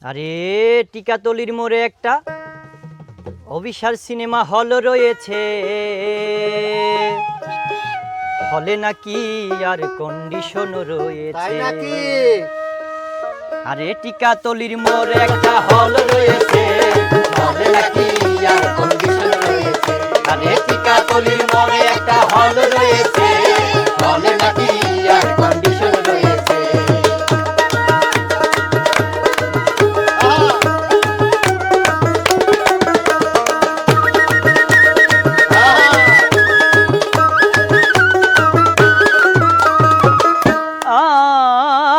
আরে টিকাতলির মোড়ে একটা অভিসার সিনেমা হল রয়েছে, হলে নাকি আর কন্ডিশন রয়েছে। আরে টিকাতলির মোড়ে একটা হল রয়েছে, হলে নাকি আর কন্ডিশন রয়েছে। আরে টিকাতলির মোড়ে একটা হল রয়েছে, হলে নাকি আর কন্ডিশন রয়েছে।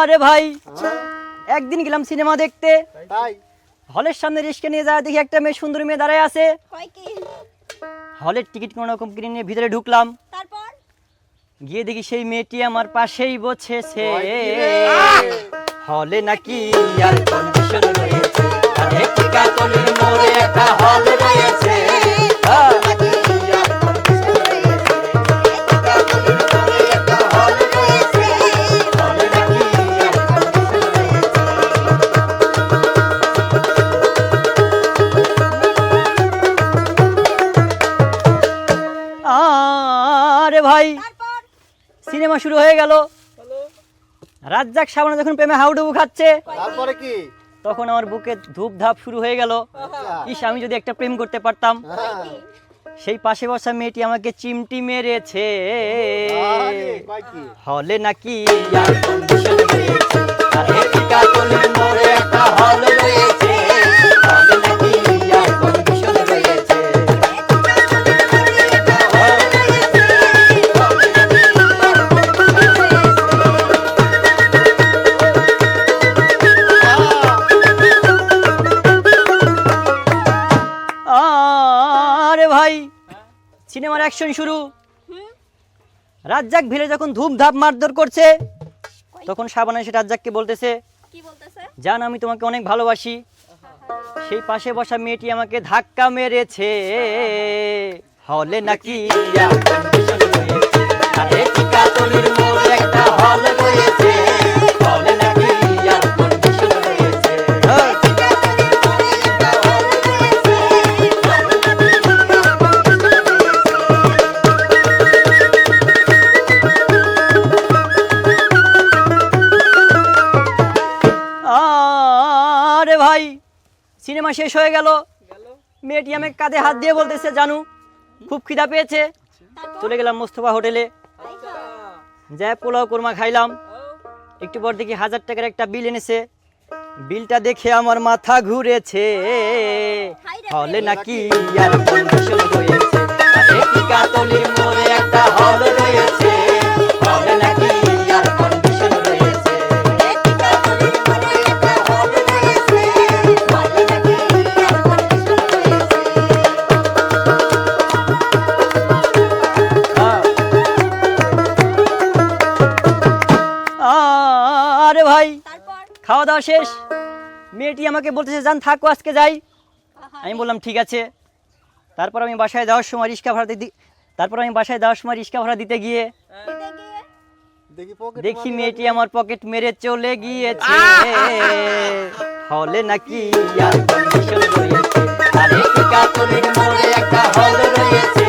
আরে ভাই, একদিন গেলাম সিনেমা দেখতে, হলের সামনে রিস্কা নিয়ে যাওয়া দেখি একটা মেয়ে, সুন্দরী মেয়ে দাঁড়ায় আছে। হলের টিকিট কোনো রকম কিনে নিয়ে ভিতরে ঢুকলাম, গিয়ে দেখি সেই মেয়েটি আমার পাশেই বসেছে। হলে নাকি আর কন্ডিশন রয়েছে। আরে টিকাতলির মোড়ে একটা হল রয়েছে, ভাই সিনেমা শুরু হয়ে গেল। রাজ্জাক শাবানা যখন প্রেমে হাউডুবু খাচ্ছে, তারপরে কি তখন আমার বুকে ধূপ ধাপ শুরু হয়ে গেল। ইস, আমি যদি একটা প্রেম করতে পারতাম। সেই পাশে বসা মেয়েটি আমাকে চিমটি মেরেছে। হলে নাকি আর কন্ডিশন রয়েছে। আরে টিকাতলির মোড়ে একটা হল রয়েছে, হলে নাকি আর কন্ডিশন রয়েছে। ভাই সিনেমার অ্যাকশন শুরু। রাজ্জাক ভিড়ে যখন ধূপধাপ মারধর করছে, তখন শাবানা এসে রাজ্জাককে বলতেছে, জান আমি তোমাকে অনেক ভালোবাসি। সেই পাশে বসা মেয়েটি আমাকে ধাক্কা মেরেছে। হলে নাকি আর কন্ডিশন রয়েছে। আরে টিকাতলির মোড়ে একটা হল রয়েছে, হলে নাকি আর কন্ডিশন রয়েছে। আরে ভাই সিনেমা শেষ হয়ে গেল। মেয়েটি আমাকে কাঁধে হাত দিয়ে বলতেছে, জানু খুব খিদা পেয়েছে। চলে গেলাম মোস্তফা হোটেলে, যা পোলাও কোরমা খাইলাম। একটু পর দেখি 1000 টাকার একটা বিল এনেছে। বিলটা দেখে আমার মাথা ঘুরেছে। হলে নাকি আর কন্ডিশন রয়েছে। আরে টিকাতলির মোড়ে একটা হল রয়েছে, হলে নাকি আর কন্ডিশন রয়েছে। আরে ভাই খাওয়া দাওয়া শেষ। মেয়েটি আমাকে বলতেছে, যান থাকো আজকে যাই। আমি বললাম ঠিক আছে। তারপর আমি বাসায় যাওয়ার সময় রিক্সা ভাড়া দিতে গিয়ে দেখি মেয়েটি আমার পকেট মেরে চলে গিয়েছে। হলে নাকি আর কন্ডিশন রয়েছে। আরে টিকাতলির মোড়ে একটা হল রয়েছে,